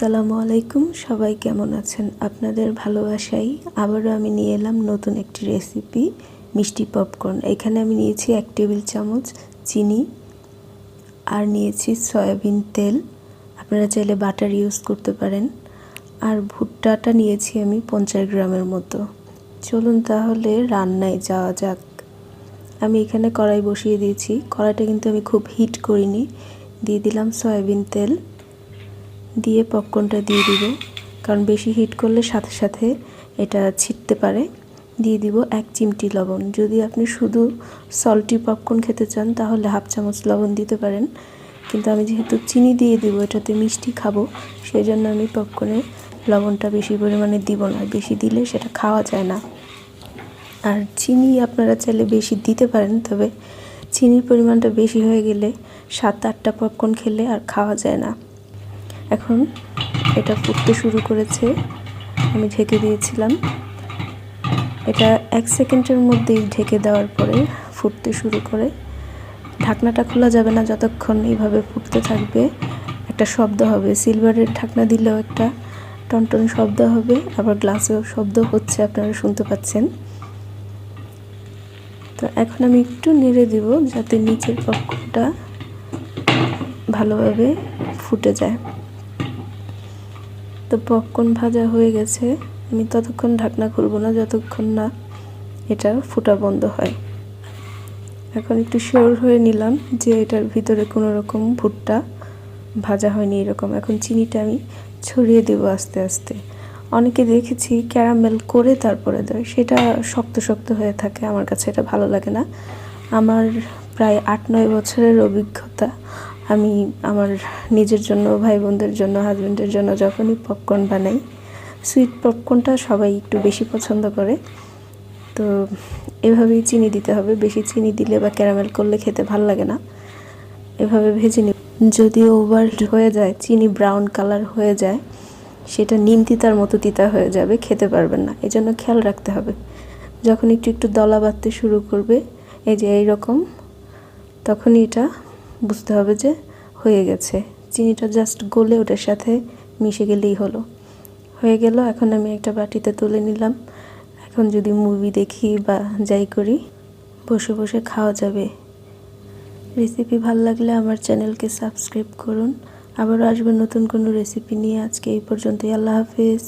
আসসালামু আলাইকুম, সবাই কেমন আছেন? আপনাদের ভালোবাসায় আবারও আমি নিয়ে এলাম নতুন একটি রেসিপি, মিষ্টি পপকর্ন। এখানে আমি নিয়েছি 1 টেবিল চামচ চিনি আর নিয়েছি সয়াবিন তেল। আপনারা চাইলে বাটার ইউজ করতে পারেন। আর ভুট্টাটা নিয়েছি আমি 50 গ্রামের মতো। চলুন তাহলে রান্নায় যাওয়া যাক। আমি এখানে কড়াই বসিয়ে দিয়েছি। কড়াইটা কিন্তু আমি খুব হিট করিনি। দিয়ে দিলাম সয়াবিন তেল, দিয়ে পপকর্নটা দিয়ে দিব, কারণ বেশি হিট করলে সাথে সাথে এটা ছিটতে পারে। দিয়ে দিব 1 চিমটি লবণ। যদি আপনি শুধু সল্টি পপকর্ন খেতে চান তাহলে 1/2 চামচ লবণ দিতে পারেন, কিন্তু আমি যেহেতু চিনি দিয়ে দিব, এটাতে মিষ্টি খাবো, সেই জন্য আমি পপকর্নে লবণটা বেশি পরিমাণে দিব না। বেশি দিলে সেটা খাওয়া যায় না। আর চিনি আপনারা চাইলে বেশি দিতে পারেন, তবে চিনির পরিমাণটা বেশি হয়ে গেলে 7-8টা পপকর্ন খেলে আর খাওয়া যায় না। এখন এটা ফুটতে শুরু করেছে। আমি ঢেকে দিয়েছিলাম। এটা 1 সেকেন্ডের মধ্যেই ঢেকে দেওয়ার পরে ফুটতে শুরু করে। ঢাকনাটা খোলা যাবে না যতক্ষণ এইভাবে ফুটতে থাকবে। একটা শব্দ হবে, সিলভারের ঢাকনা দিলেও একটা টনটন শব্দ হবে, আবার গ্লাসেও শব্দ হচ্ছে, আপনারা শুনতে পাচ্ছেন। তো এখন আমি একটু নেড়ে দিব যাতে নিচের পপকর্নটা ভালোভাবে ফুটে যায়। তো পপকর্ন ভাজা হয়ে গেছে। আমি ততক্ষণ ঢাকনা খুলব না যতক্ষণ না এটা ফুটা বন্ধ হয়। এখন একটু শিওর হয়ে নিলাম যে এটার ভিতরে কোনো রকম ভুট্টা ভাজা হয়নি এরকম। এখন চিনিটা আমি ছড়িয়ে দেব আস্তে আস্তে। অনেকে দেখেছি ক্যারামেল করে তারপরে দেয়, সেটা শক্ত শক্ত হয়ে থাকে। আমার কাছে এটা ভালো লাগে না। আমার প্রায় 8-9 বছরের অভিজ্ঞতা। আমি আমার নিজের জন্য, ভাই বোনদের জন্য, হাজব্যান্ডের জন্য যখনই পপকর্ন বানাই, সুইট পপকর্নটা সবাই একটু বেশি পছন্দ করে, তো এভাবেই চিনি দিতে হবে। বেশি চিনি দিলে বা ক্যারামেল করলে খেতে ভালো লাগে না। এভাবে ভেজে নিব। যদি ওভার হয়ে যায়, চিনি ব্রাউন কালার হয়ে যায়, সেটা নিম তিতার মতো তিতা হয়ে যাবে, খেতে পারবেন না। এজন্য খেয়াল রাখতে হবে। যখন একটু একটু দলা বাঁধতে শুরু করবে, এই যে এইরকম, তখনই এটা বুঝতে হবে যে হয়ে গেছে। চিনিটা জাস্ট গলে ওটার সাথে মিশে গেলেই হলো, হয়ে গেল। এখন আমি একটা বাটিতে তুলে নিলাম। এখন যদি মুভি দেখি বা যাই করি, বসে বসে খাওয়া যাবে। রেসিপি ভালো লাগলে আমার চ্যানেলকে সাবস্ক্রাইব করুন। আবারও আসবে নতুন কোনো রেসিপি নিয়ে। আজকে এই পর্যন্তই। আল্লাহ হাফেজ।